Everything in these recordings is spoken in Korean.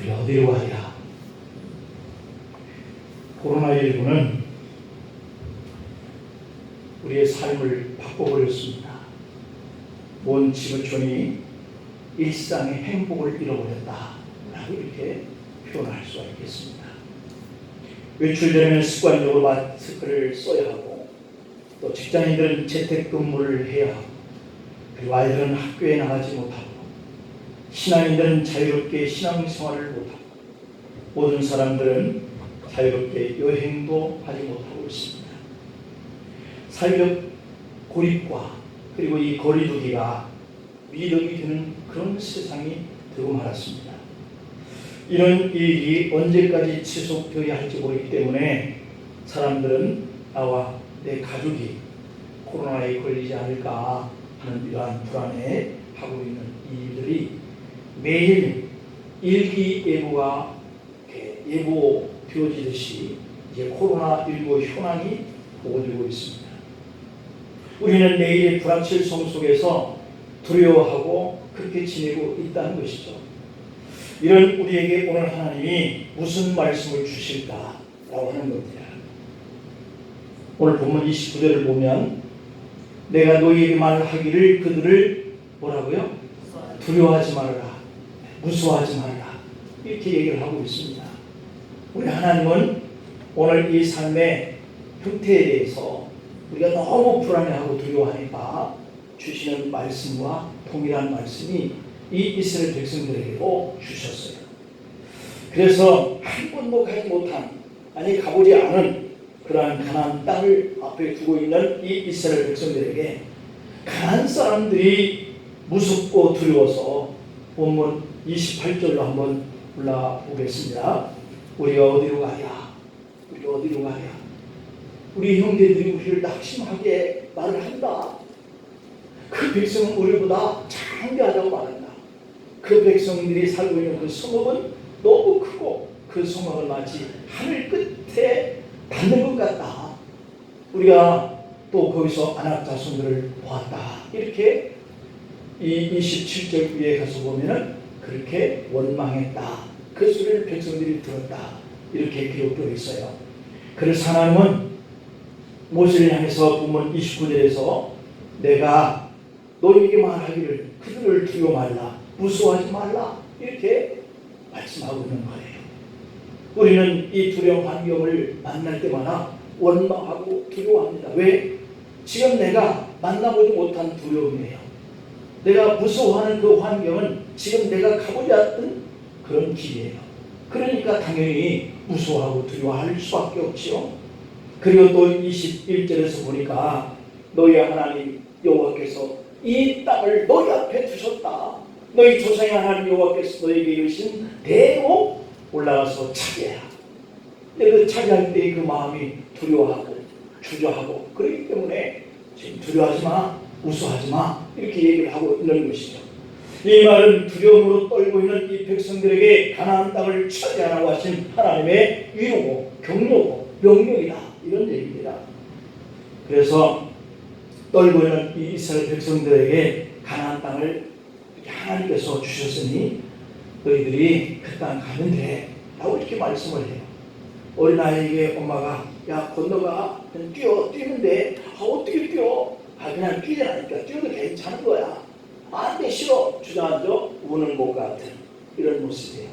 우리 어디로 가랴? 코로나19는 우리의 삶을 바꿔버렸습니다. 온 지구촌이 일상의 행복을 잃어버렸다 라고 이렇게 표현할 수가 있겠습니다. 외출 전에는 습관적으로 마스크를 써야 하고, 또 직장인들은 재택근무를 해야 하고, 그리고 아이들은 학교에 나가지 못하고, 신앙인들은 자유롭게 신앙생활을 못하고, 모든 사람들은 자유롭게 여행도 하지 못하고 있습니다. 사회적 고립과 그리고 이 거리두기가 미덕이 되는 그런 세상이 되고 말았습니다. 이런 일이 언제까지 지속되어야 할지 모르기 때문에 사람들은 나와 내 가족이 코로나에 걸리지 않을까 하는 이러한 불안에 하고 있는 이 일들이 매일 일기예보가 예보되어지듯이 이제 코로나19 현황이 보고되고 있습니다. 우리는 매일의 불확실성 속에서 두려워하고 그렇게 지내고 있다는 것이죠. 이런 우리에게 오늘 하나님이 무슨 말씀을 주실까라고 하는 겁니다. 오늘 본문 29절을 보면 내가 너희에게 말하기를 그들을 뭐라고요? 두려워하지 말아라, 무서워하지 말아라, 이렇게 얘기를 하고 있습니다. 우리 하나님은 오늘 이 삶의 형태에 대해서 우리가 너무 불안해하고 두려워하니까 주시는 말씀과 동일한 말씀이 이 이스라엘 백성들에게도 주셨어요. 그래서 한 번도 가지 못한, 아니 가보지 않은 그러한 가나안 땅을 앞에 두고 있는 이 이스라엘 백성들에게 가나안 사람들이 무섭고 두려워서 본문 28절로 한번 올라보겠습니다. 우리가 어디로 가랴? 우리가 어디로 가랴? 우리 형제들이 우리를 낙심하게 말을 한다. 그 백성은 우리보다 창대하다고 말한다. 그 백성들이 살고 있는 그 성읍은 너무 크고 그 성읍은 마치 하늘 끝에 닿는 것 같다. 우리가 또 거기서 아낙 자손들을 보았다. 이렇게 이 27절 위에 가서 보면은 그렇게 원망했다. 그 소리를 백성들이 들었다. 이렇게 기록되어 있어요. 그래서 하나님은 모세를 향해서 본문 29절에서 내가 너희에게 말하기를 그들을 두려워 말라, 무서워하지 말라, 이렇게 말씀하고 있는 거예요. 우리는 이 두려운 환경을 만날 때마다 원망하고 두려워합니다. 왜? 지금 내가 만나보지 못한 두려움이에요. 내가 무서워하는 그 환경은 지금 내가 가보지 않던 그런 길이에요. 그러니까 당연히 무서워하고 두려워할 수밖에 없지요. 그리고 또 21절에서 보니까 너희 하나님 여호와께서 이 땅을 너희 앞에 두셨다. 너희 조상의 하나님 여호와께서 너희에게 이르신 대로 올라가서 차지해라. 그 차지할 때 그 마음이 두려워하고 주저하고 그렇기 때문에 지금 두려워하지 마, 무서워하지 마, 이렇게 얘기를 하고 있는 것이죠. 이 말은 두려움으로 떨고 있는 이 백성들에게 가나안 땅을 차지하라고 하신 하나님의 위로고 격려고 명령이다, 이런 얘기입니다. 그래서 떨고 있는 이 이스라엘 백성들에게 가나안 땅을 하나님께서 주셨으니 너희들이 그 땅 가면 돼 라고 이렇게 말씀을 해요. 어린아이에게 엄마가 야 건너가, 그냥 뛰면 돼. 어떻게 뛰어? 그냥 뛰자니까 뛰어도 괜찮은 거야. 안 돼, 싫어, 주저앉아 우는 것 같은 이런 모습이에요.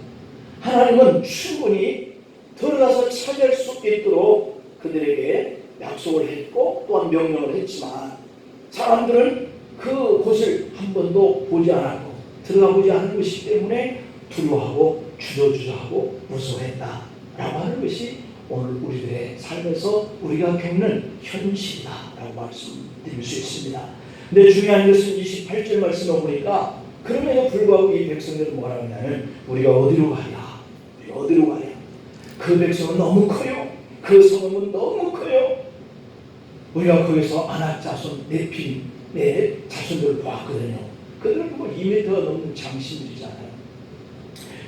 하나님은 충분히 들어가서 차지할 수 있도록 그들에게 약속을 했고 또한 명령을 했지만 사람들은 그 곳을 한 번도 보지 않았고 들어가 보지 않은 것이기 때문에 두려워하고 주저주저하고 무서워했다라고 하는 것이 오늘 우리들의 삶에서 우리가 겪는 현실이다라고 말씀드릴 수 있습니다. 근데 중요한 것은 28절 말씀을 보니까 그럼에도 불구하고 이 백성들은 뭐라고 하냐면 우리가 어디로 가냐? 우리가 어디로 가냐? 그 백성은 너무 커요. 그 성읍은 너무 커요. 우리가 거기서 아낙 자손 네필의 자손들을 보았거든요. 그들은 뭐 2m 넘는 장신들이잖아요.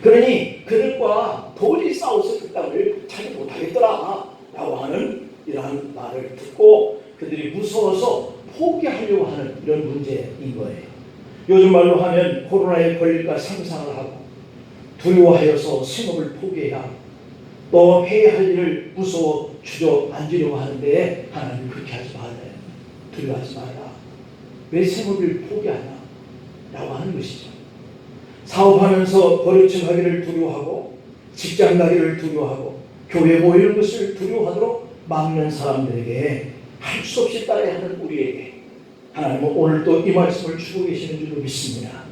그러니 그들과 도저히 싸워서 그 땅을 차지 못하겠더라 라고 하는 이러한 말을 듣고 그들이 무서워서 포기하려고 하는 이런 문제인 거예요. 요즘 말로 하면 코로나에 걸릴까 상상을 하고 두려워하여서 생업을 포기해야 또 해야 할 일을 무서워 주저앉으려고 하는데 하나님 그렇게 하지 말아요. 두려워하지 마라. 왜 생업을 포기하나? 라고 하는 것이죠. 사업하면서 버려진 가기를 두려워하고 직장 가기를 두려워하고 교회 모이는 것을 두려워하도록 막는 사람들에게 할 수 없이 따라야 하는 우리에게 하나님은 오늘 또 이 말씀을 주고 계시는 줄로 믿습니다.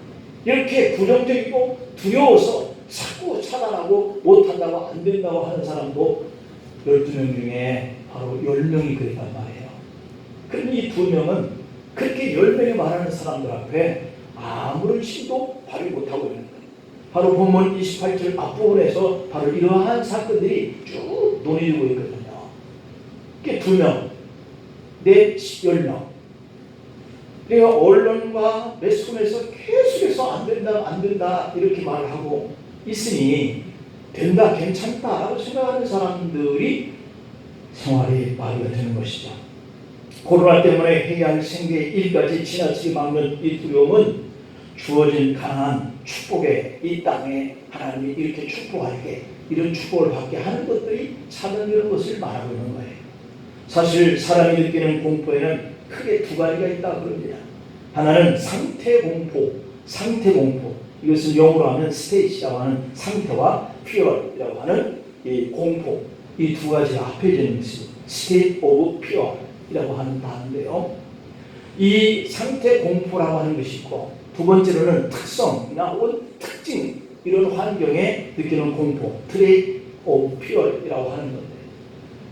이렇게 부정적이고 두려워서 자꾸 차단하고 못한다고 안 된다고 하는 사람도 12명 중에 바로 10명이 그랬단 말이에요. 그런데 이 2명은 그렇게 10명이 말하는 사람들 앞에 아무런 힘도 발휘 못하고 있는 거예요. 바로 본문 28절 앞부분에서 바로 이러한 사건들이 쭉 논의되고 있거든요. 이게 2명, 내 10명. 그러니까 언론과 매스컴에서 계속해서 안 된다 이렇게 말을 하고 있으니 된다, 괜찮다라고 생각하는 사람들이 생활의 마비가 되는 것이죠. 코로나 때문에 해야 할 생계의 일까지 지나치게 막는 이 두려움은 주어진 가난한 축복의 이 땅에 하나님이 이렇게 축복할게, 이런 축복을 받게 하는 것들이 차단되는 것을 말하고 있는 거예요. 사실 사람이 느끼는 공포에는 크게 2가지가 있다고 그럽니다. 하나는 상태공포. 이것은 영어로 하면 스테이지라고 하는 상태와 fear이라고 하는 이 공포. 이 2가지가 합해져 있는 것이 state of fear이라고 하는 단어인데요. 이 상태공포라고 하는 것이 있고 두 번째로는 특성이나 혹은 특징, 이런 환경에 느끼는 공포, trait of fear이라고 하는 건데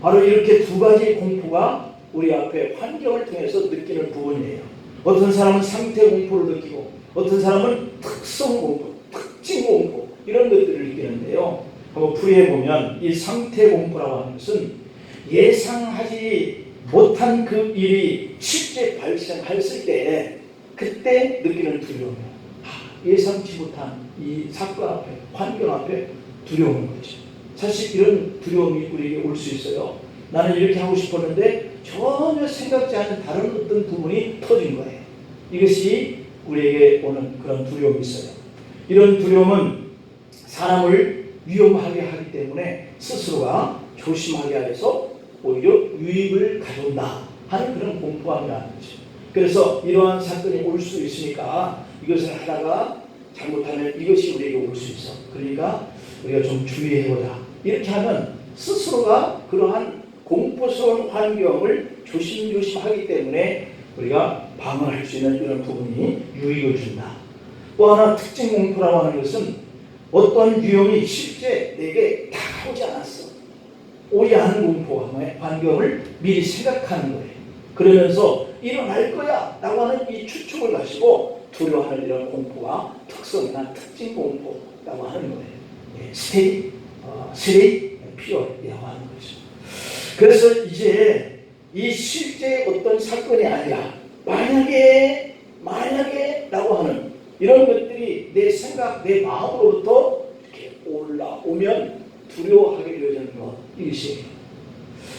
바로 이렇게 2가지 공포가 우리 앞에 환경을 통해서 느끼는 부분이에요. 어떤 사람은 상태 공포를 느끼고 어떤 사람은 특성 공포, 특징 공포 이런 것들을 느끼는데요. 한번 풀이해보면 이 상태 공포라고 하는 것은 예상하지 못한 그 일이 실제 발생했을 때 그때 느끼는 두려움이에요. 예상치 못한 이 사건 앞에, 환경 앞에 두려운 거죠. 사실 이런 두려움이 우리에게 올 수 있어요. 나는 이렇게 하고 싶었는데 전혀 생각지 않은 다른 어떤 부분이 터진 거예요. 이것이 우리에게 오는 그런 두려움이 있어요. 이런 두려움은 사람을 위험하게 하기 때문에 스스로가 조심하게 해서 오히려 유익을 가져온다 하는 그런 공포함이라는 거죠. 그래서 이러한 사건이 올 수 있으니까 이것을 하다가 잘못하면 이것이 우리에게 올 수 있어. 그러니까 우리가 좀 주의해보자. 이렇게 하면 스스로가 그러한 공포스러운 환경을 조심조심하기 때문에 우리가 방어할 수 있는 이런 부분이 유익을 준다. 또 하나 특징 공포라고 하는 것은 어떤 위험이 실제 내게 다가오지 않았어. 오지 않은 공포 환경을 미리 생각하는 거예요. 그러면서 일어날 거야 라고 하는 이 추측을 가지고 두려워하는 이런 공포와 특성이나 특징 공포라고 하는 거예요. 스테이 피어라고 하는 거죠. 그래서 이제 이 실제 어떤 사건이 아니라 만약에 라고 하는 이런 것들이 내 생각, 내 마음으로부터 이렇게 올라오면 두려워하게 되어지는 것, 이것이에요.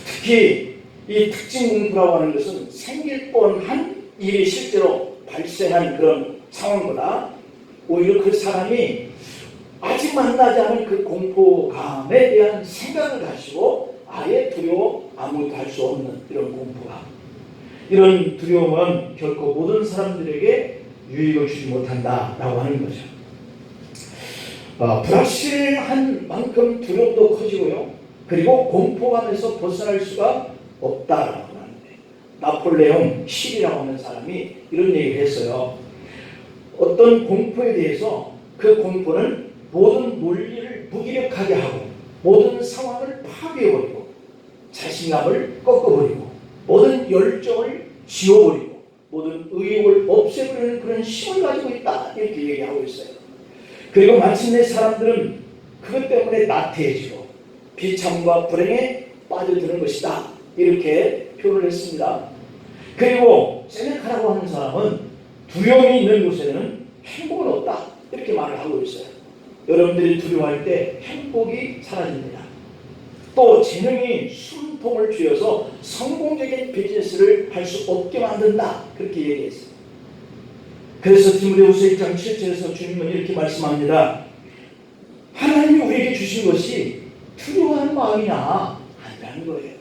특히 이 특징 공포라고 하는 것은 생길 뻔한 일이 실제로 발생한 그런 상황보다 오히려 그 사람이 아직 만나지 않은 그 공포감에 대한 생각을 가지고 아예 두려워 아무것도 할 수 없는 이런 공포감, 이런 두려움은 결코 모든 사람들에게 유익을 주지 못한다라고 하는 거죠. 불확실한 만큼 두려움도 커지고요. 그리고 공포감에서 벗어날 수가 없다라고 하는데 나폴레옹 힐이라고 하는 사람이 이런 얘기를 했어요. 어떤 공포에 대해서 그 공포는 모든 논리를 무기력하게 하고 모든 상황을 파괴해버리고 자신감을 꺾어버리고 모든 열정을 지워버리고 모든 의욕을 없애버리는 그런 힘을 가지고 있다 이렇게 얘기하고 있어요. 그리고 마침내 사람들은 그것 때문에 나태해지고 비참과 불행에 빠져드는 것이다 이렇게 표현을 했습니다. 그리고 세네카라고 하는 사람은 두려움이 있는 곳에는 행복은 없다 이렇게 말을 하고 있어요. 여러분들이 두려워할 때 행복이 사라집니다. 또 재능이 숨통을 쥐어서 성공적인 비즈니스를 할 수 없게 만든다 그렇게 얘기했어요. 그래서 디모데후서 1장 7절에서 주님은 이렇게 말씀합니다. 하나님이 우리에게 주신 것이 두려워하는 마음이냐? 아니라는 거예요.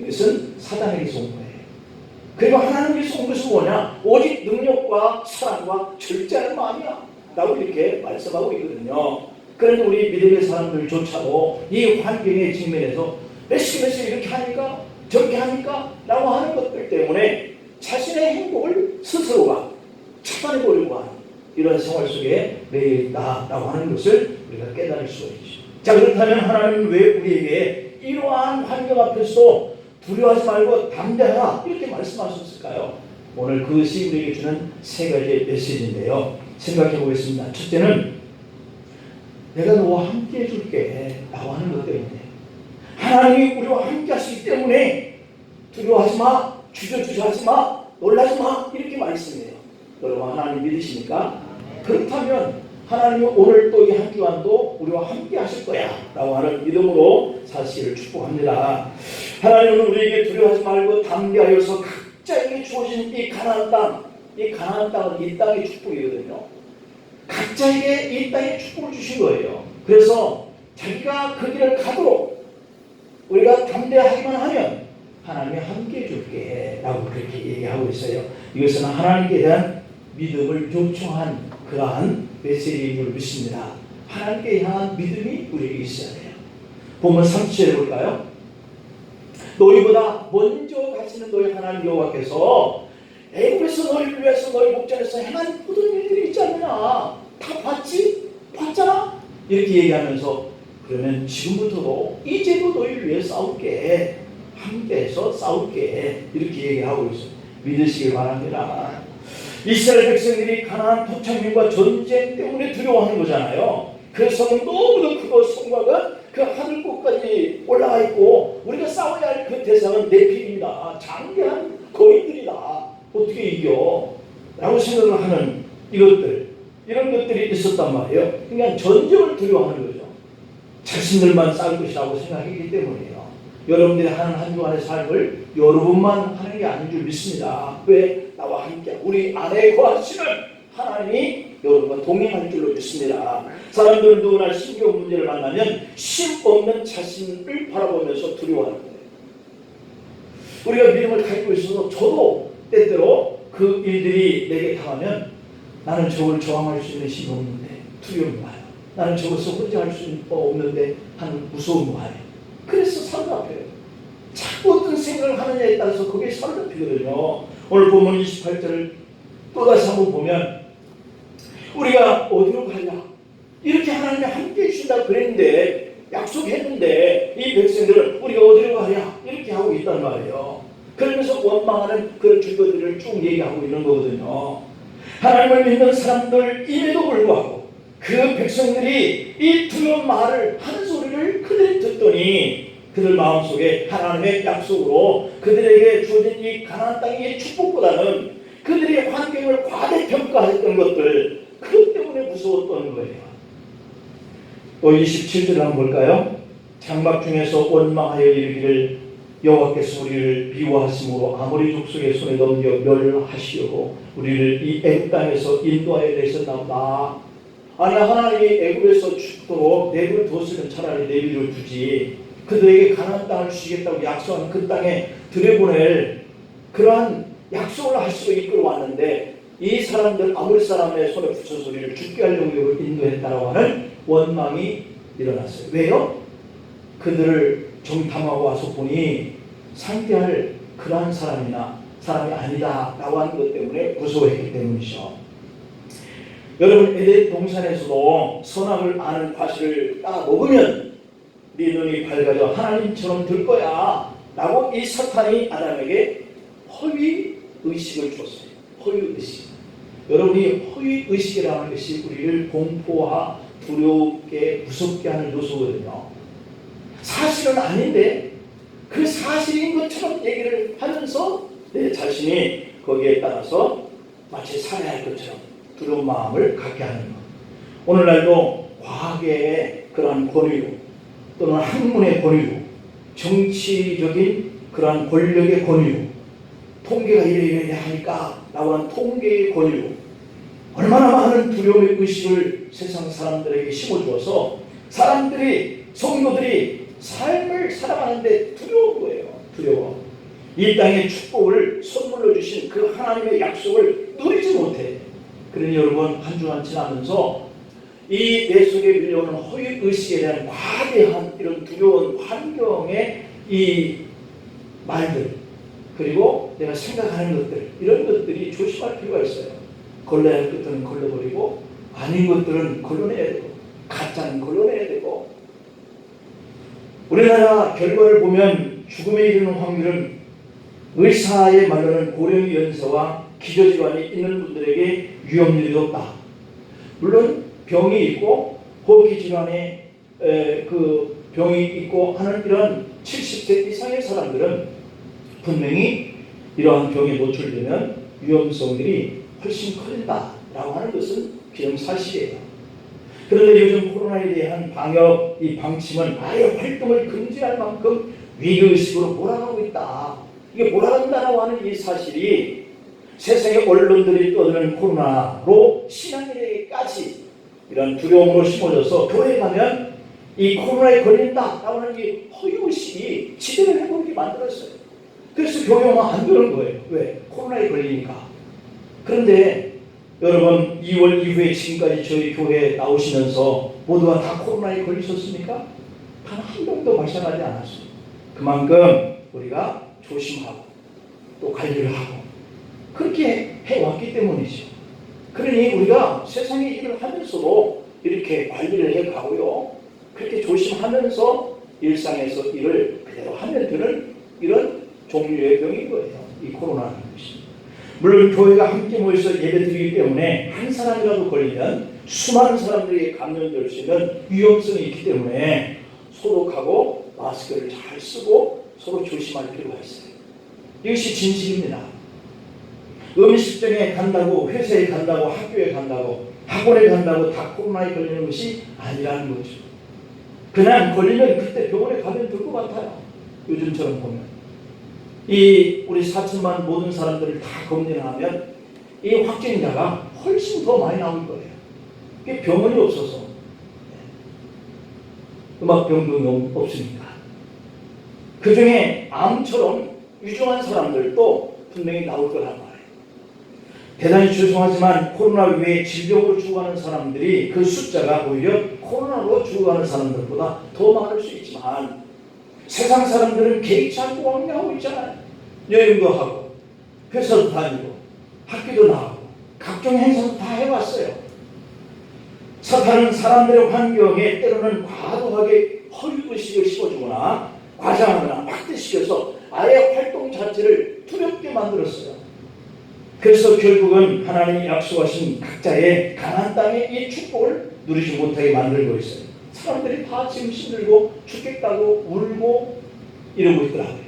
이것은 사단에게서 온 거예요. 그리고 하나님께서 온 것은 뭐냐? 오직 능력과 사랑과 절제하는 마음이야 라고 이렇게 말씀하고 있거든요. 그런데 우리 믿음의 사람들조차도 이 환경에 직면해서 몇시 이렇게 하니까 저렇게 하니까 라고 하는 것들 때문에 자신의 행복을 스스로가 차단해버리고 하는 이런 생활 속에 매여 있다라고 하는 것을 우리가 깨달을 수가 있죠. 자, 그렇다면 하나님은 왜 우리에게 이러한 환경 앞에서 두려워하지 말고 담대하라 이렇게 말씀하셨을까요? 오늘 그것이 우리에게 주는 세 가지의 메시지인데요. 생각해 보겠습니다. 첫째는 내가 너와 함께 해줄게 라고 하는 것 때문에, 하나님이 우리와 함께 하시기 때문에 두려워하지 마, 주저주저하지 마, 놀라지 마 이렇게 말씀해요. 여러분 하나님 믿으십니까? 그렇다면 하나님은 오늘 또 이 한 주간도 우리와 함께 하실 거야 라고 하는 믿음으로 사실을 축복합니다. 하나님은 우리에게 두려워하지 말고 담대하여서 각자에게 주어진 이 가나안 땅, 이 가나안 땅은 이 땅의 축복이거든요. 각자에게 이 땅의 축복을 주신 거예요. 그래서 자기가 그 길을 가도록 우리가 담대하기만 하면 하나님이 함께 해줄게 라고 그렇게 얘기하고 있어요. 이것은 하나님께 대한 믿음을 요청한 그러한 메시지인 줄 믿습니다. 하나님께 향한 믿음이 우리에게 있어야 돼요. 본문 3절에 볼까요? 너희보다 먼저 가시는 너희 하나님 여호와께서 애굽에서 너희를 위해서 너희 목전에서 행한 모든 일들이 있지 않느냐? 다 봤지? 봤잖아? 이렇게 얘기하면서 그러면 지금부터도 이제도 너희를 위해 싸울게, 함께해서 싸울게 이렇게 얘기하고 있어요. 믿으시길 바랍니다. 이스라엘 백성들이 가나안 토착민과 전쟁 때문에 두려워하는 거잖아요. 그 성은 너무도 크고 성곽은 그 하늘 끝까지 올라가 있고 우리가 싸워야 할 그 대상은 네필입니다. 장대한 거인들이다. 어떻게 이겨? 라고 생각을 하는 이런 것들이 있었단 말이에요. 그러니까 전쟁을 두려워하는 거죠. 자신들만 싸울 것이라고 생각했기 때문이에요. 여러분들이 하는 한 주간의 삶을 여러분만 하는 게 아닌 줄 믿습니다. 왜? 나와 함께 우리 안에 거하시는 하나님이 여러분과 동행할 줄로 믿습니다. 사람들은 누구나 신경 문제를 만나면 심 없는 자신을 바라보면서 두려워하는 거예요. 우리가 믿음을 가지고 있어서 저도 때때로 그 일들이 내게 당하면 나는 저걸 저항할 수 있는 힘이 없는데 두려움이 와요. 나는 저것을 혼자 할 수 없는데 하는 무서움이 와요. 그래서 사로잡혀요. 자꾸 어떤 생각을 하느냐에 따라서 그게 사로잡히거든요. 오늘 본문 28절을 또다시 한번 보면 우리가 어디로 가냐? 이렇게 하나님이 함께 해주신다고 그랬는데 약속했는데 이 백성들은 우리가 어디로 가냐? 이렇게 하고 있단 말이에요. 그러면서 원망하는 그런 줄거리를 쭉 얘기하고 있는 거거든요. 하나님을 믿는 사람들임에도 불구하고 그 백성들이 이 두려운 말을 하는 소리를 그들이 듣더니 그들 마음속에 하나님의 약속으로 그들에게 주어진 이 가나안 땅의 축복보다는 그들의 환경을 과대평가했던 것들, 그것 때문에 무서웠던 거예요. 또 27절 한번 볼까요? 장막 중에서 원망하여 이르기를 여호와께서 우리를 미워하심으로 아모리 족속의 손에 넘겨 멸하시려고 우리를 이 애굽 땅에서 인도하여 내셨나보다. 아니 하나님이 애굽에서 죽도록 내버려 뒀으면 차라리 내비를 주지, 그들에게 가나안 땅을 주시겠다고 약속한 그 땅에 들여보낼 그러한 약속을 하시고 이끌어왔는데 이 사람들 아모리 사람의 손에 붙여서 우리를 죽게 하려고 인도했다라고 하는 원망이 일어났어요. 왜요? 그들을 정탐하고 와서 보니 상대할 그러한 사람이 아니다 라고 하는 것 때문에 무서워했기 때문이죠. 여러분 에덴 동산에서도 선악을 아는 과실을 따 먹으면 네 눈이 밝아져 하나님처럼 될 거야 라고 이 사탄이 아담에게 허위 의식을 줬어요. 허위 의식. 여러분이 허위 의식이라는 것이 우리를 공포와 두렵게 무섭게 하는 요소거든요. 사실은 아닌데 그 사실인 것처럼 얘기를 하면서 내 자신이 거기에 따라서 마치 살아야 할 것처럼 두려운 마음을 갖게 하는 것. 오늘날도 과학의 그러한 권위로 또는 학문의 권위로 정치적인 그러한 권력의 권위로 통계가 이래 하니까 라고 하는 통계의 권위로 얼마나 많은 두려움의 의식을 세상 사람들에게 심어주어서 사람들이, 성도들이 삶을 살아가는데 두려운 거예요. 두려워. 이 땅의 축복을 선물로 주신 그 하나님의 약속을 누리지 못해. 그러니 여러분, 한 주간 지나면서 이 내 속에 밀려오는 허위 의식에 대한 과대한 이런 두려운 환경의 이 말들, 그리고 내가 생각하는 것들, 이런 것들이 조심할 필요가 있어요. 걸러야 할 것들은 걸러버리고, 아닌 것들은 걸러내야 되고, 가짜는 걸러내야 되고. 우리나라 결과를 보면 죽음에 이르는 확률은 의사의 말로는 고령 연세와 기저질환이 있는 분들에게 위험률이 높다. 물론 병이 있고 호흡기 질환에 그 병이 있고 하는 이런 70세 이상의 사람들은 분명히 이러한 병에 노출되면 위험성들이 훨씬 커진다라고 하는 것은 기정사실이에요. 그런데 요즘 코로나에 대한 방역 이 방침은 아예 활동을 금지할 만큼 위기의식으로 몰아가고 있다. 이게 몰아간다라고 하는 이 사실이 세상의 언론들이 떠드는 코로나로 신앙인에게까지 이런 두려움으로 심어져서 교회에 가면 이 코로나에 걸린다라고 하는 이 허위의식이 지배를 해버리게 만들었어요. 그래서 교회만 안 되는 거예요. 왜? 코로나에 걸리니까. 그런데 여러분, 2월 이후에 지금까지 저희 교회에 나오시면서 모두가 다 코로나에 걸리셨습니까? 단 한 명도 발생하지 않았어요. 그만큼 우리가 조심하고 또 관리를 하고 그렇게 해왔기 때문이죠. 그러니 우리가 세상의 일을 하면서도 이렇게 관리를 해가고요, 그렇게 조심하면서 일상에서 일을 그대로 하면 되는 이런 종류의 병인 거예요, 이 코로나라는 것이. 물론 교회가 함께 모여서 예배드리기 때문에 한 사람이라도 걸리면 수많은 사람들에게 감염될 수 있는 위험성이 있기 때문에 소독하고 마스크를 잘 쓰고 서로 조심할 필요가 있어요. 이것이 진실입니다. 음식점에 간다고, 회사에 간다고, 학교에 간다고, 학원에 간다고 다 코로나에 걸리는 것이 아니라는 거죠. 그냥 걸리면 그때 병원에 가면 될 것 같아요. 요즘처럼 보면. 이 우리 4천만 모든 사람들을 다 검진하면 이 확진자가 훨씬 더 많이 나올 거예요. 그게 병원이 없어서. 음악병도 없으니까. 그 중에 암처럼 위중한 사람들도 분명히 나올 거란 말이에요. 대단히 죄송하지만 코로나 외에 질병으로 죽어가는 사람들이 그 숫자가 오히려 코로나로 죽어가는 사람들보다 더 많을 수 있지만 세상 사람들은 개의치 않고 왕래하고 있잖아요. 여행도 하고 회사도 다니고 학교도 나가고 각종 행사도 다 해왔어요. 사탄은 사람들의 환경에 때로는 과도하게 허위의식을 심어주거나 과장하거나 확대시켜서 아예 활동 자체를 두렵게 만들었어요. 그래서 결국은 하나님이 약속하신 각자의 가나안 땅의 이 축복을 누리지 못하게 만들고 있어요. 사람들이 다 지금 힘들고 죽겠다고 울고 이러고 있더라고요.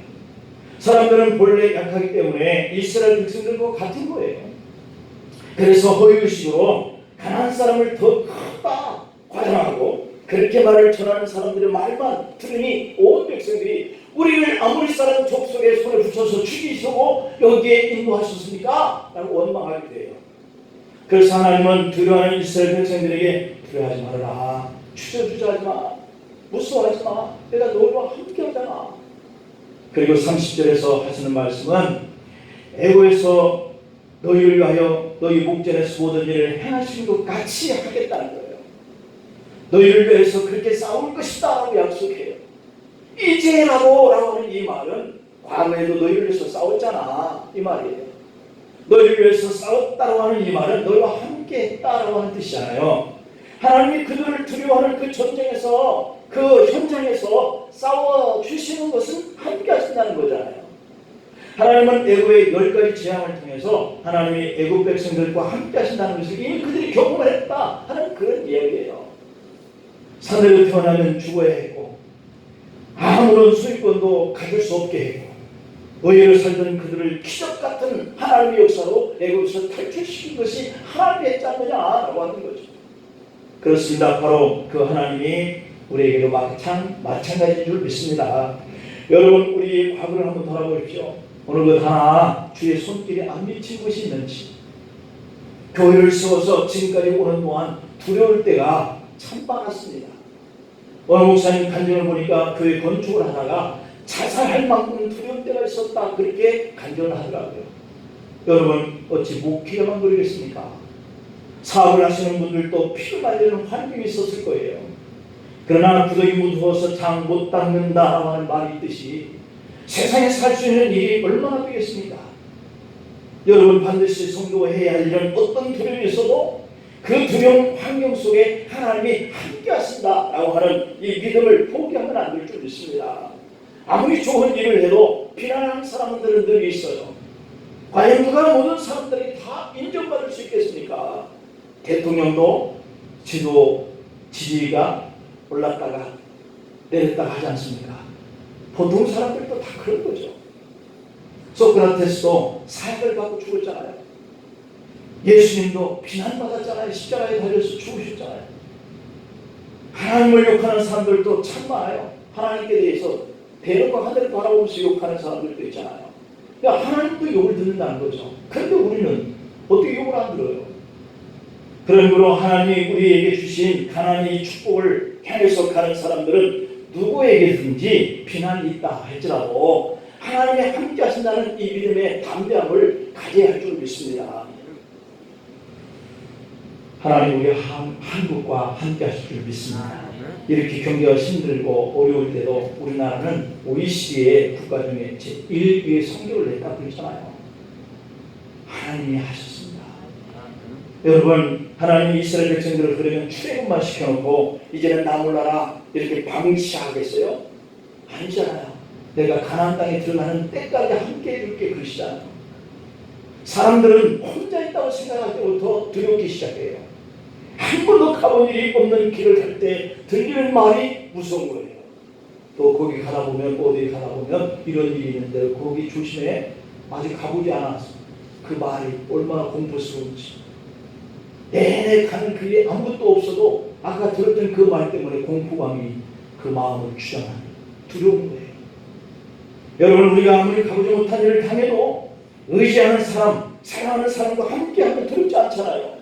사람들은 본래 약하기 때문에 이스라엘 백성들과 같은 거예요. 그래서 허위의식으로 가나안 사람을 더 크다 과장하고 그렇게 말을 전하는 사람들의 말만 들으니 온 백성들이 우리를 아무리 사람 족속에 손에 붙여서 죽이시고 여기에 인도하셨습니까? 라고 원망하게 돼요. 그래서 하나님은 두려워하는 이스라엘 백성들에게 두려워하지 말아라, 주저주저하지 마, 무서워하지 마, 내가 너희와 함께 하잖아. 그리고 30절에서 하시는 말씀은 애고에서 너희를 위하여 너희 목전에서 모든 일을 행하신 것 같이 하겠다는 거예요. 너희를 위해서 그렇게 싸울 것이다 라고 약속해요. 이제라도 라고 하는 이 말은 과거에도 너희를 위해서 싸웠잖아 이 말이에요. 너희를 위해서 싸웠다라고 하는 이 말은 너희와 함께 했다라고 하는 뜻이잖아요. 하나님이 그들을 두려워하는 그 전쟁에서 그 현장에서 싸워주시는 것은 함께 하신다는 거잖아요. 하나님은 애굽의 10가지 재앙을 통해서 하나님이 애굽 백성들과 함께 하신다는 것을 이미 그들이 경험했다 하는 그런 이야기예요. 사내로 태어나면 죽어야 했고 아무런 소유권도 가질 수 없게 했고 노예로 살던 그들을 기적같은 하나님의 역사로 애굽에서 탈출시킨 것이 하나님의 했지 않느냐라고 하는 거죠. 그렇습니다. 바로 그 하나님이 우리에게도 마찬가지인 줄 믿습니다. 여러분, 우리 과거를 한번 돌아보십시오. 어느 것 하나 주의 손길에 안 미친 것이 있는지, 교회를 세워서 지금까지 오는 동안 두려울 때가 참 많았습니다. 어느 목사님 간증을 보니까 교회 건축을 하다가 자살할 만큼 두려울 때가 있었다, 그렇게 간증을 하더라고요. 여러분, 어찌 목회자만 그러겠습니까? 사업을 하시는 분들도 피를 말리는 환경이 있었을 거예요. 그러나 구덩이 무서워서 장 못 닦는다라고 하는 말이 있듯이 세상에 살 수 있는 일이 얼마나 되겠습니까? 여러분, 반드시 성도해야 할 이런 어떤 두려움이 있어도 그 두려운 환경 속에 하나님이 함께 하신다라고 하는 이 믿음을 포기하면 안 될 줄 믿습니다. 아무리 좋은 일을 해도 비난하는 사람들은 늘 있어요. 과연 누가 모든 사람들이 다 인정받을 수 있겠습니까? 대통령도 지지가 올랐다가 내렸다가 하지 않습니까? 보통 사람들도 다 그런 거죠. 소크라테스도 사약을 받고 죽었잖아요. 예수님도 비난받았잖아요. 십자가에 달려서 죽으셨잖아요. 하나님을 욕하는 사람들도 참 많아요. 하나님께 대해서 대놓고 하늘을 바라보면서 욕하는 사람들도 있잖아요. 하나님도 욕을 듣는다는 거죠. 그런데 우리는 어떻게 욕을 안 들어요? 그런 이유로 하나님이 우리에게 주신 하나님의 축복을 향해서 가는 사람들은 누구에게든지 비난이 있다 할지라도 하나님의 함께 하신다는 이 믿음의 담대함을 가져야 할 줄 믿습니다. 하나님 우리 한국과 함께 하실 줄 믿습니다. 이렇게 경기가 힘들고 어려울 때도 우리나라는 OECD의 국가 중에 제1위의 성교를 냈다고 그랬잖아요. 하나님이 하셨습니다. 여러분, 하나님이 이스라엘 백성들을 그러면 출애굽만 시켜놓고 이제는 나 몰라라 이렇게 방치하겠어요? 아니잖아요. 내가 가나안 땅에 들어가는 때까지 함께 해줄게 그러시잖아요. 사람들은 혼자 있다고 생각할 때부터 두렵기 시작해요. 한 번도 가본 일이 없는 길을 갈 때 들리는 말이 무서운 거예요. 또 거기 가다 보면 어디 가다 보면 이런 일이 있는데 거기 조심해. 아직 가보지 않았어. 그 말이 얼마나 공포스러운지. 내내 가는 길에 아무것도 없어도 아까 들었던 그 말 때문에 공포감이 그 마음을 주장하는 두려운 거예요. 여러분, 우리가 아무리 가보지 못한 일을 당해도 의지하는 사람, 사랑하는 사람과 함께하면 두렵지 않잖아요.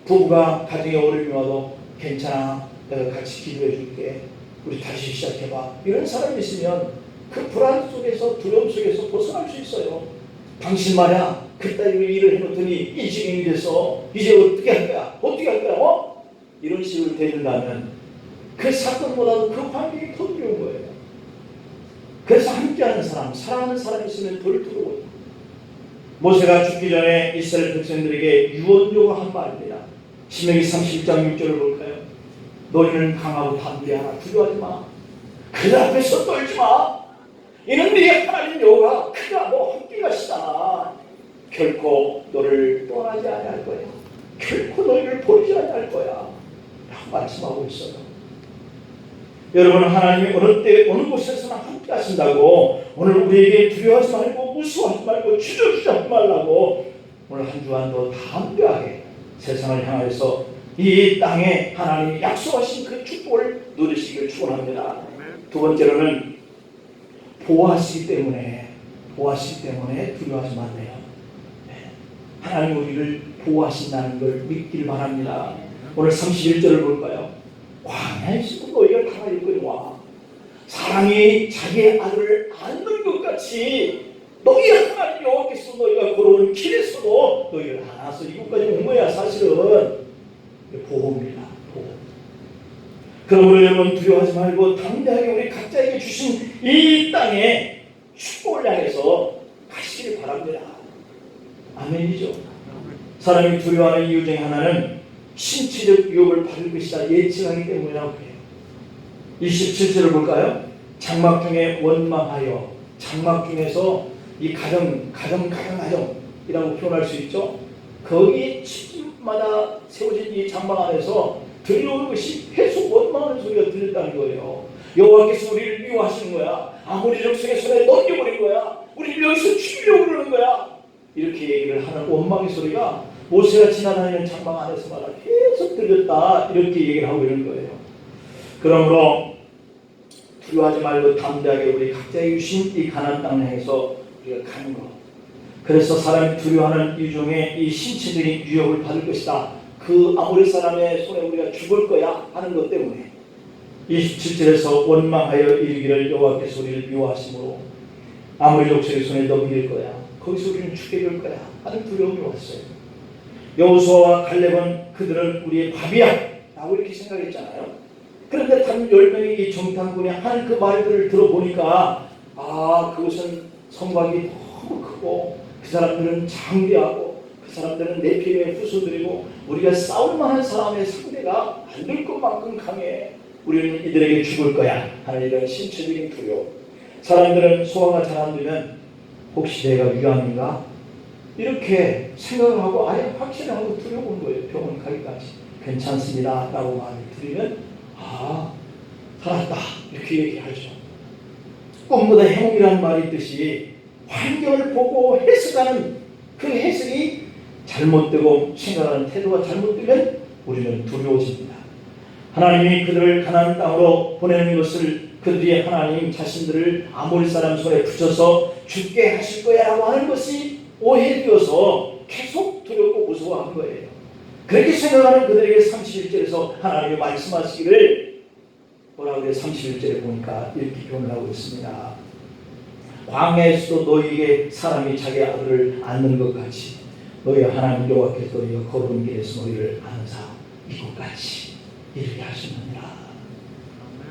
부부가 가정에 어려움이 와도 괜찮아, 내가 같이 기도해 줄게, 우리 다시 시작해봐, 이런 사람이 있으면 그 불안 속에서 두려움 속에서 벗어날 수 있어요. 당신 말이야 그따위 일을 해놓더니 이 지경이 돼서 이제 어떻게 할 거야? 어떻게 할 거야? 이런 식으로 대든다면 그 사건보다도 그 환경이 더 두려운 거예요. 그래서 함께하는 사람, 사랑하는 사람이 있으면 덜 두려워요. 모세가 죽기 전에 이스라엘 백성들에게 유언적으로 한 말입니다. 신명기 31장 6절을 볼까요? 너희는 강하고 담대하라. 두려워하지 마. 그들 앞에서 떨지 마. 이는 네 하나님 여호와가 그가 너 함께 가시잖아. 결코 너를 떠나지 아니할 거야. 결코 너희를 버리지 아니할 거야. 라고 말씀하고 있어요. 여러분, 하나님이 어느 때 어느 곳에서나 함께 하신다고 오늘 우리에게 두려워하지 말고 무서워하지 말고 주저주저하지 말라고 오늘 한 주간도 담대하게 세상을 향해서 이 땅에 하나님이 약속하신 그 축복을 누리시길 축원합니다. 두 번째로는 보호하시기 때문에 두려워하지 말래요. 하나님 우리를 보호하신다는 걸 믿길 바랍니다. 오늘 31절을 볼까요? 광야에 있으면 너희가 당할 거니와 사랑이 자기의 아들을 안는 것 같이 너희 하나님 여호와께서 너희가 걸어오는 길에서도 너희를 안아서 이곳까지 온 거야. 사실은 보호입니다. 보호. 그러므로 여러분, 두려워하지 말고 담대하게 우리 각자에게 주신 이 땅에 축복을 향해서 가시길 바랍니다. 아멘이죠. 사람이 두려워하는 이유 중에 하나는 신체적 유혹을 받을 것이다 예측하기 때문이라고 해요. 27절을 볼까요? 장막 중에 원망하여, 장막 중에서 이 가정이라고 표현할 수 있죠. 거기 집마다 세워진 이 장막 안에서 들려오는 것이 계속 원망하는 소리가 들렸다는 거예요. 여호와께서 우리를 미워하시는 거야. 아모리적 손에 넘겨버린 거야. 우리를 여기서 죽이려고 그러는 거야. 이렇게 얘기를 하는 원망의 소리가 모세가 지나다니는 장막 안에서마다 계속 들렸다. 이렇게 얘기를 하고 있는 거예요. 그러므로 두려워하지 말고 담대하게 우리 각자의 주신 이 가나안 땅을 향해서 우리가 가는 것. 그래서 사람이 두려워하는 이유 중에 이 신체적인 유혹을 받을 것이다. 그 아모리 사람의 손에 우리가 죽을 거야 하는 것 때문에 27절에서 원망하여 이르기를 여호와께서 우리를 미워하심으로 아모리 족속의 손에 넘길 거야. 거기서 우리는 죽게 될 거야 하는 두려움이 왔어요. 여호수아와 갈렙은 그들은 우리의 밥이야 라고 이렇게 생각했잖아요. 그런데 단 10명의 이 정탐꾼이 하는 그 말들을 들어보니까 그것은 성곽이 너무 크고 그 사람들은 장대하고 그 사람들은 네피림의 후손들이고 우리가 싸울 만한 사람의 상대가 안 될 것만큼 강해. 우리는 이들에게 죽을 거야 하는 이런 신체적인 두려움. 사람들은 소화가 잘 안 되면 혹시 내가 위암인가? 이렇게 생각을 하고 아예 확신하고 두려운 거예요. 병원 가기까지. 괜찮습니다 라고 말을 드리면 살았다 이렇게 얘기하죠. 꿈보다 해몽이라는 말이 있듯이 환경을 보고 해석하는 그 해석이 잘못되고 생각하는 태도가 잘못되면 우리는 두려워집니다. 하나님이 그들을 가나안 땅으로 보내는 것을 그들이 하나님 자신들을 아모리 사람 손에 붙여서 죽게 하실 거야 라고 하는 것이 오해되어서 계속 두렵고 무서워한 거예요. 그렇게 생각하는 그들에게 31절에서 하나님이 말씀하시기를 뭐라고 그래요? 31절에 보니까 이렇게 표현을 하고 있습니다. 광야에서도 너희에게 사람이 자기 아들을 안는 것 같이 너희 하나님 여호와께서 너희가 걸어온 길에서 너희를 안사 이곳까지 이렇게 하시느니라.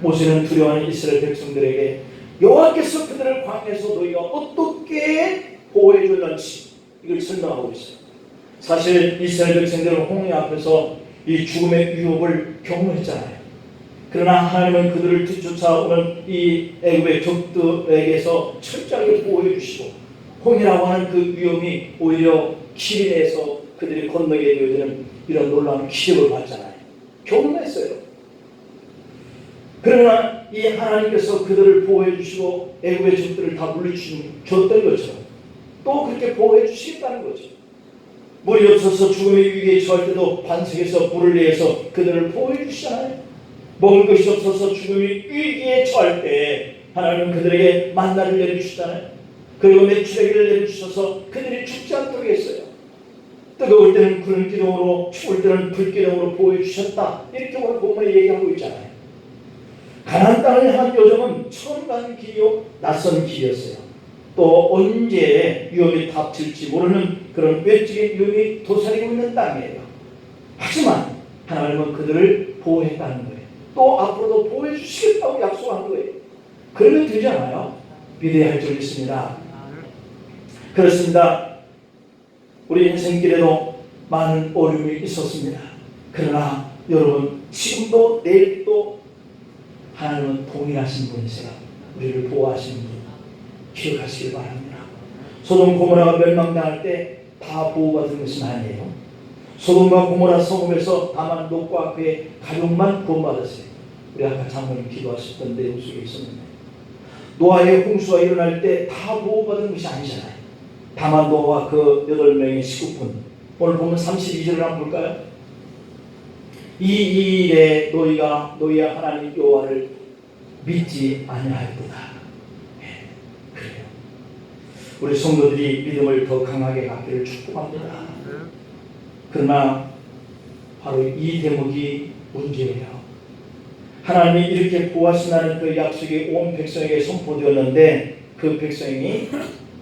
모세는 두려워하는 이스라엘 백성들에게 여호와께서 그들을 광야에서 너희가 어떻게 보호해 줄런지 이걸 설명하고 있어요. 사실 이스라엘 백성들은 홍해 앞에서 이 죽음의 위협을 경험했잖아요. 그러나 하나님은 그들을 뒤쫓아오는 이 애굽의 적들에게서 철저하게 보호해 주시고 홍해라고 하는 그 위험이 오히려 길이 내서 그들이 건너게 되어지는 이런 놀라운 기적을 봤잖아요. 경험했어요. 그러나 이 하나님께서 그들을 보호해 주시고 애굽의 적들을 다 물리쳤던 것처럼 또 그렇게 보호해 주시겠다는 거죠. 물이 없어서 죽음의 위기에 처할 때도 반석에서 불을 내서 그들을 보호해 주시잖아요. 먹을 것이 없어서 죽음의 위기에 처할 때 하나님은 그들에게 만나를 내려주시잖아요. 그리고 메추라기를 내려주셔서 그들이 죽지 않도록 했어요. 뜨거울 때는 구름 기둥으로 추울 때는 불 기둥으로 보호해 주셨다. 이렇게 오늘 본문에 얘기하고 있잖아요. 가나안 땅을 향한 요정은 처음 가는 길이요 낯선 길이었어요. 또 언제 위험이 닥칠지 모르는 그런 외적인 위험이 도사리고 있는 땅이에요. 하지만 하나님은 그들을 보호했다는 거예요. 또 앞으로도 보호해 주시겠다고 약속한 거예요. 그러면 되잖아요. 믿어야 할 줄 있습니다. 그렇습니다. 우리 인생길에도 많은 어려움이 있었습니다. 그러나 여러분 지금도 내일도 하나님은 동일하신 분이세요. 우리를 보호하시는 분 기억하시길 바랍니다. 소돔 고모라가 멸망당할 때 다 보호받은 것은 아니에요. 소돔과 고모라 성읍에서 다만 롯과 그의 가족만 구원받았어요. 우리 아까 장로님 기도하셨던 내용 속에 있었는데 노아의 홍수가 일어날 때 다 보호받은 것이 아니잖아요. 다만 노아와 그 8명의 식구분. 오늘 보면 32절을 한번 볼까요? 이 일에 너희가 너희의 하나님 여호와를 믿지 아니하였도다. 그래요. 우리 성도들이 믿음을 더 강하게 갖기를 축복합니다. 그러나 바로 이 대목이 문제예요. 하나님이 이렇게 보호하신다는 그 약속이 온 백성에게 선포되었는데 그 백성이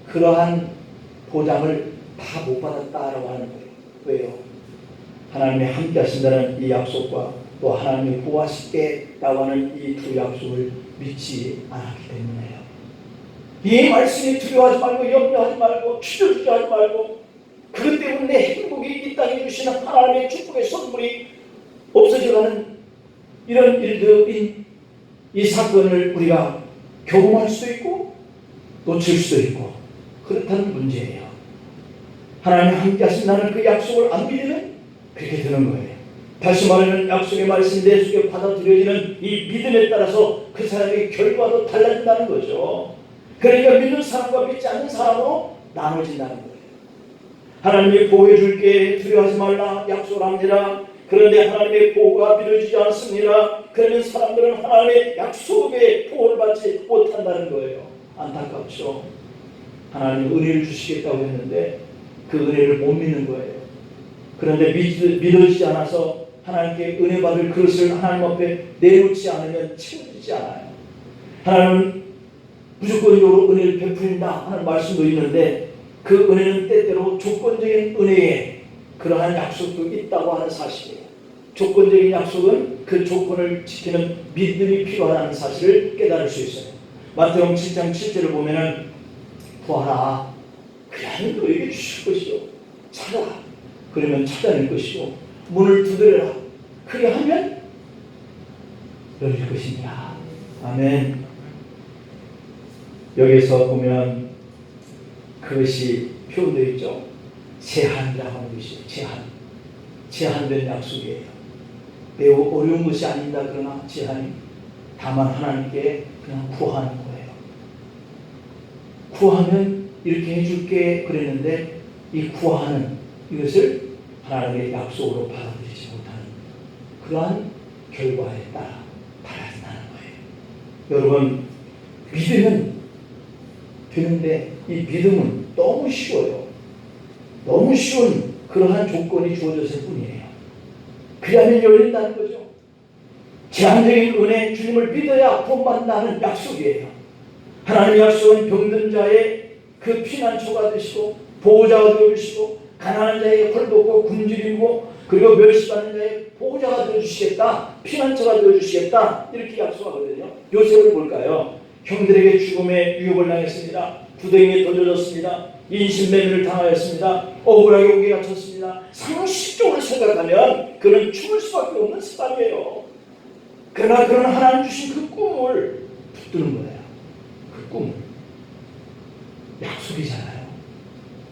그러한 보장을 다 못 받았다라고 하는 거예요. 왜요? 하나님이 함께 하신다는 이 약속과 또 하나님이 보호하시겠다고 하는 이 두 약속을 믿지 않았기 때문에요. 이 말씀이 두려워하지 말고 염려하지 말고 추저주지 하지 말고 그것 때문에 내 행복이 이 땅에 주시는 하나님의 축복의 선물이 없어져가는 이런 일들인 이 사건을 우리가 경험할 수도 있고 놓칠 수도 있고 그렇다는 문제예요. 하나님 함께 하신다는 그 약속을 안 믿으면 그렇게 되는 거예요. 다시 말하면 약속의 말씀이 내 속에 받아들여지는 이 믿음에 따라서 그 사람의 결과도 달라진다는 거죠. 그러니까 믿는 사람과 믿지 않는 사람으로 나눠진다는 거예요. 하나님이 보호해 줄게 두려워하지 말라 약속을 합니다. 그런데 하나님의 보호가 믿어지지 않습니다. 그러면 사람들은 하나님의 약속에 보호를 받지 못한다는 거예요. 안타깝죠. 하나님 은혜를 주시겠다고 했는데 그 은혜를 못 믿는 거예요. 그런데 믿어지지 않아서 하나님께 은혜 받을 그릇을 하나님 앞에 내놓지 않으면 채워지지 않아요. 하나님은 무조건적으로 은혜를 베푸린다 하는 말씀도 있는데 그 은혜는 때때로 조건적인 은혜에 그러한 약속도 있다고 하는 사실이에요. 조건적인 약속은 그 조건을 지키는 믿음이 필요하다는 사실을 깨달을 수 있어요. 마태복음 7장 7절을 보면은 구하라 그리하면 너에게 주실 것이요 찾아 그러면 찾아낼 것이고 문을 두드려라 그리하면 열릴 것이니라. 아멘. 여기서 보면 그것이 표현되어 있죠. 제한이라고 하는 것이에요. 제한된 약속이에요. 매우 어려운 것이 아닙니다. 그러나 제한이 다만 하나님께 그냥 구하는 거예요. 구하면 이렇게 해줄게 그랬는데 이 구하는 이것을 하나님의 약속으로 받아들이지 못하는 그러한 결과에 따라 달라진다는 거예요. 여러분 믿으면 되는데 이 믿음은 너무 쉬워요. 너무 쉬운 그러한 조건이 주어졌을 뿐이에요. 그러면 열린다는 거죠. 제한적인 은혜 주님을 믿어야 구원받는다는 약속이에요. 하나님의 약속은 병든 자의 그 피난처가 되시고 보호자가 되어주시고 가난한 자에게 헐벗고 굶주리고 그리고 멸시받는 자의 보호자가 되어주시겠다. 피난처가 되어주시겠다. 이렇게 약속하거든요. 요셉을 볼까요? 형들에게 죽음의 위협을 당했습니다. 부대에 던져졌습니다. 인신매매를 당하였습니다. 억울하게 옥에 갇혔습니다. 상식적으로 생각하면 그는 죽을 수밖에 없는 사람이에요. 그러나 그는 하나님 주신 그 꿈을 붙드는 거예요. 그 꿈을. 약속이잖아요.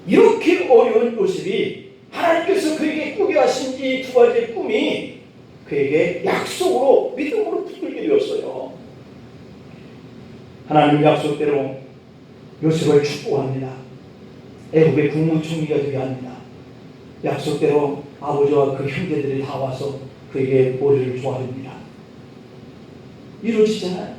이렇게 어려운 요셉이 하나님께서 그에게 꾸게 하신 이 두 가지의 꿈이 그에게 약속으로 믿음으로 붙들게 되었어요. 하나님 약속대로 요셉을 축복합니다. 애국의 국무총리가 되게 합니다. 약속대로 아버지와 그 형제들이 다 와서 그에게 머리를 조아립니다. 이루어지잖아요.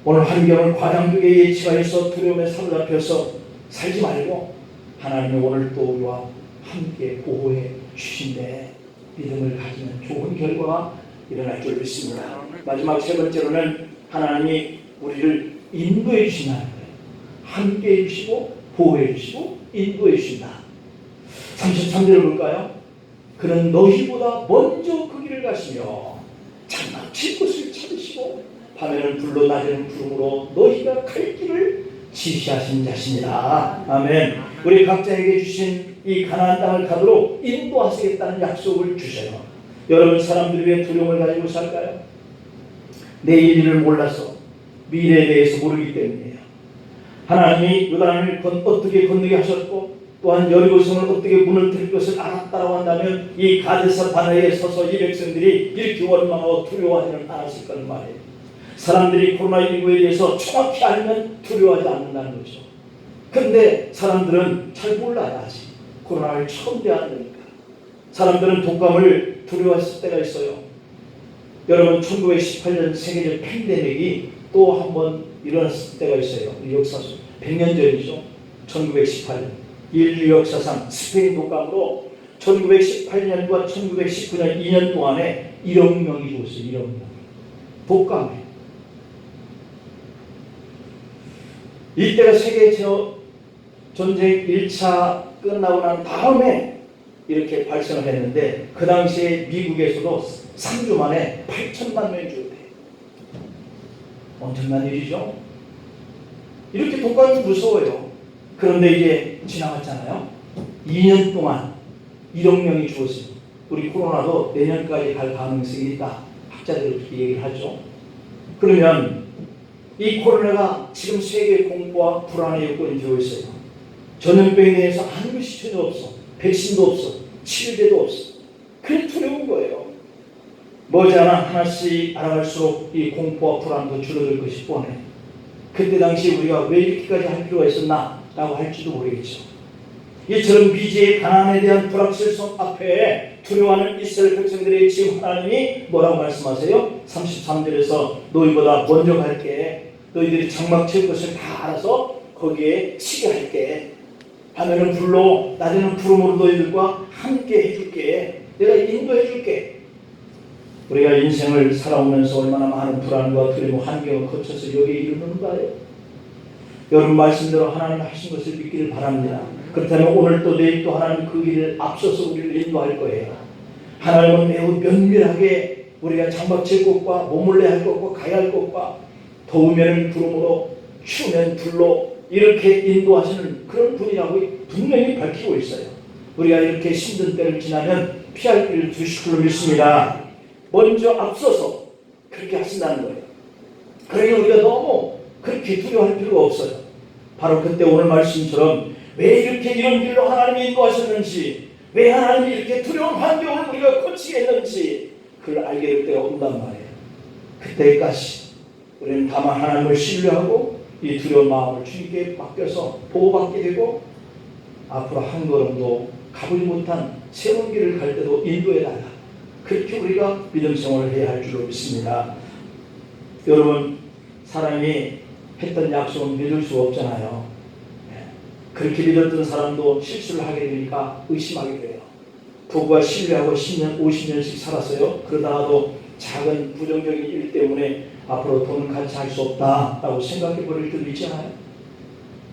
오늘 환경을 과장되게 예치하여서 두려움에 사로잡혀서 살지 말고 하나님이 오늘 또 우리와 함께 보호해 주신데 믿음을 가지는 좋은 결과가 일어날 줄 믿습니다. 마지막 세 번째로는 하나님이 우리를 인도해 주신다는 거예요. 함께 해주시고 보호해 주시고 인도해 주신다. 33절을 볼까요? 그는 너희보다 먼저 그 길을 가시며 장막칠 곳을 찾으시고 밤에는 불로 낮에는 구름으로 너희가 갈 길을 지시하신 자신이다. 아멘. 우리 각자에게 주신 이 가나안 땅을 가도록 인도하시겠다는 약속을 주셔요. 여러분 사람들이 왜 두려움을 가지고 살까요? 내일 일을 몰라서 미래에 대해서 모르기 때문이에요. 하나님이 요단을 어떻게 건너게 하셨고 또한 여리고성을 어떻게 무너뜨릴 것을 알았다고 한다면 이 가데사 바네에 서서 이 백성들이 이렇게 원망하고 두려워하지는 않았을 거란 말이에요. 사람들이 코로나19에 대해서 정확히 알면 두려워하지 않는다는 거죠. 그런데 사람들은 잘 몰라요. 아직 코로나를 처음 대하니까. 사람들은 독감을 두려워했을 때가 있어요. 여러분 1918년 세계적 팬데믹이 또 한 번 일어났을 때가 있어요. 역사상 100년 전이죠. 1918년 인류 역사상 스페인 독감으로 1918년과 1919년 2년 동안에 1억 명이 죽었어요. 1억 명. 독감에. 이때가 세계 전쟁 1차 끝나고 난 다음에 이렇게 발생을 했는데 그 당시에 미국에서도 3주 만에 8천만 명이 죽었대요. 엄청난 일이죠. 이렇게 독감이 무서워요. 그런데 이제 지나갔잖아요. 2년 동안 1억 명이 죽었어요. 우리 코로나도 내년까지 갈 가능성이 있다. 학자들이 그렇게 얘기를 하죠. 그러면 이 코로나가 지금 세계 공포와 불안의 요건이 되어 있어요. 전염병에 대해서 아는 것이 전혀 없어. 백신도 없어. 치료제도 없어. 그래 두려운 거예요. 머지않아 하나씩 알아갈수록 이 공포와 불안도 줄어들 것이 뻔해. 그때 당시 우리가 왜 이렇게까지 할 필요가 있었나? 라고 할지도 모르겠죠. 이처럼 미지의 가난에 대한 불확실성 앞에 두려워하는 이스라엘 백성들의 지금 하나님이 뭐라고 말씀하세요? 33절에서 너희보다 먼저 갈게. 너희들이 장막 칠 것을 다 알아서 거기에 치게 할게. 밤에는 불로 낮에는 구름으로 너희들과 함께 해줄게. 내가 인도해 줄게. 우리가 인생을 살아오면서 얼마나 많은 불안과 두려움, 환경을 거쳐서 여기에 이르는가요? 여러분 말씀대로 하나님 하신 것을 믿기를 바랍니다. 그렇다면 오늘 또 내일 또 하나님 그 길을 앞서서 우리를 인도할 거예요. 하나님은 매우 면밀하게 우리가 장막칠 곳과 머물러야 할 곳과 가야 할 곳과 더우면 구름으로 추우면 불로 이렇게 인도하시는 그런 분이라고 분명히 밝히고 있어요. 우리가 이렇게 힘든 때를 지나면 피할 길을 주실 줄로 믿습니다. 먼저 앞서서 그렇게 하신다는 거예요. 그러니 우리가 너무 그렇게 두려워할 필요가 없어요. 바로 그때 오늘 말씀처럼 왜 이렇게 이런 길로 하나님이 인도하셨는지, 왜 하나님이 이렇게 두려운 환경을 우리가 거치게 했는지 그걸 알게 될 때가 온단 말이에요. 그때까지 우리는 다만 하나님을 신뢰하고 이 두려운 마음을 주님께 맡겨서 보호받게 되고 앞으로 한 걸음도 가보지 못한 새로운 길을 갈 때도 인도해달라. 그렇게 우리가 믿음 생활을 해야 할 줄로 믿습니다. 여러분, 사람이 했던 약속은 믿을 수 없잖아요. 그렇게 믿었던 사람도 실수를 하게 되니까 의심하게 돼요. 부부가 신뢰하고 10년, 50년씩 살았어요. 그러다가도 작은 부정적인 일 때문에 앞으로 돈을 같이 할 수 없다라고 생각해 버릴 때도 있잖아요.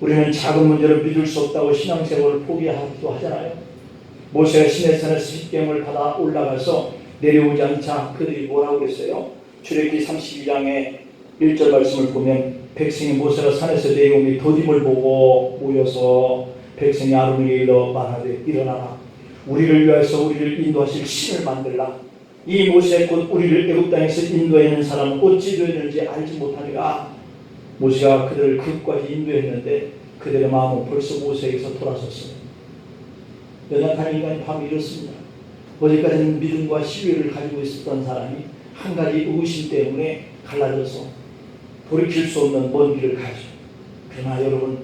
우리는 작은 문제를 믿을 수 없다고 신앙생활을 포기하기도 하잖아요. 모세가 시내산에서 십계명을 받아 올라가서 내려오지 않자 그들이 뭐라고 했어요? 출애굽기 32장의 1절 말씀을 보면 백성이 모세가 산에서 내려오니 더딤을 보고 모여서 백성이 아론에게 일러 말하되 일어나라. 우리를 위하여서 우리를 인도하실 신을 만들라. 이 모세 곧 우리를 애굽 땅에서 인도하는 사람은 어찌 되었는지 알지 못하니라. 모세가 그들을 그곳까지 인도했는데 그들의 마음은 벌써 모세에게서 돌아섰어요. 연약한 인간이 바로 이렇습니다. 어제까지는 믿음과 신뢰를 가지고 있었던 사람이 한 가지 의심 때문에 갈라져서 돌이킬 수 없는 먼 길을 가죠. 그러나 여러분,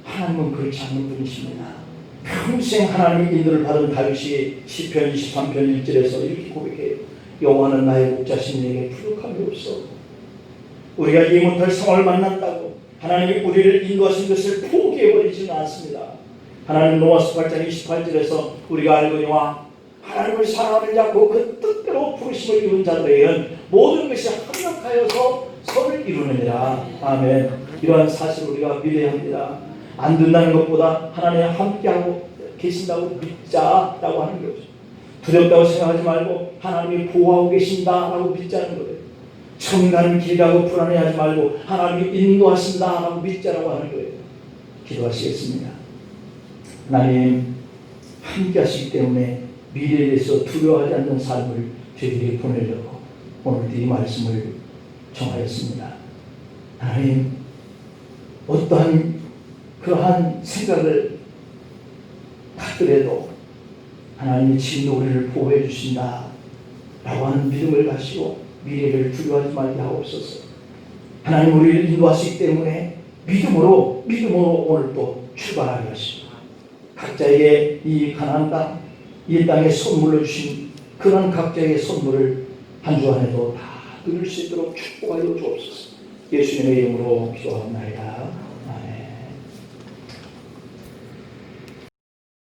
하나님은 그렇지 않는 분이십니다. 평생 하나님의 인도를 받은 다윗이 시편 23편 1절에서 이렇게 고백해요. 여호와는 나의 목자신 내게 부족함이 없어. 우리가 이해 못할 상황을 만난다고 하나님이 우리를 인도하신 것을 포기해버리지는 않습니다. 하나님 로마서 8장 28절에서 우리가 알거니와 하나님을 사랑하는 자 그 뜻대로 부르심을 입은 자들에게는 모든 것이 합력하여서 선을 이루느니라. 아멘. 이러한 사실을 우리가 믿어야 합니다. 안 된다는 것보다 하나님 함께하고 계신다고 믿자라고 하는 거죠. 두렵다고 생각하지 말고 하나님이 보호하고 계신다라고 믿자는 거예요. 처음 가는 길이라고 불안해하지 말고 하나님이 인도하신다라고 믿자라고 하는 거예요. 기도하시겠습니다. 하나님 함께 하시기 때문에 미래에 대해서 두려워하지 않는 삶을 저희들이 보내려고 오늘 이 말씀을 정하였습니다. 하나님, 어떠한 그러한 생각을 갖더라도 하나님이 지금도 우리를 보호해 주신다 라고 하는 믿음을 가지고 미래를 두려워하지 말게 하옵소서. 하나님 우리를 인도하시기 때문에 믿음으로 오늘 또 출발하게 하시고 각자에게 이 가나안 땅, 이 땅에 선물로 주신 그런 각자의 선물을 한 주 안에도 다 누릴 수 있도록 축복하여 주옵소서. 예수님의 이름으로 기도합니다.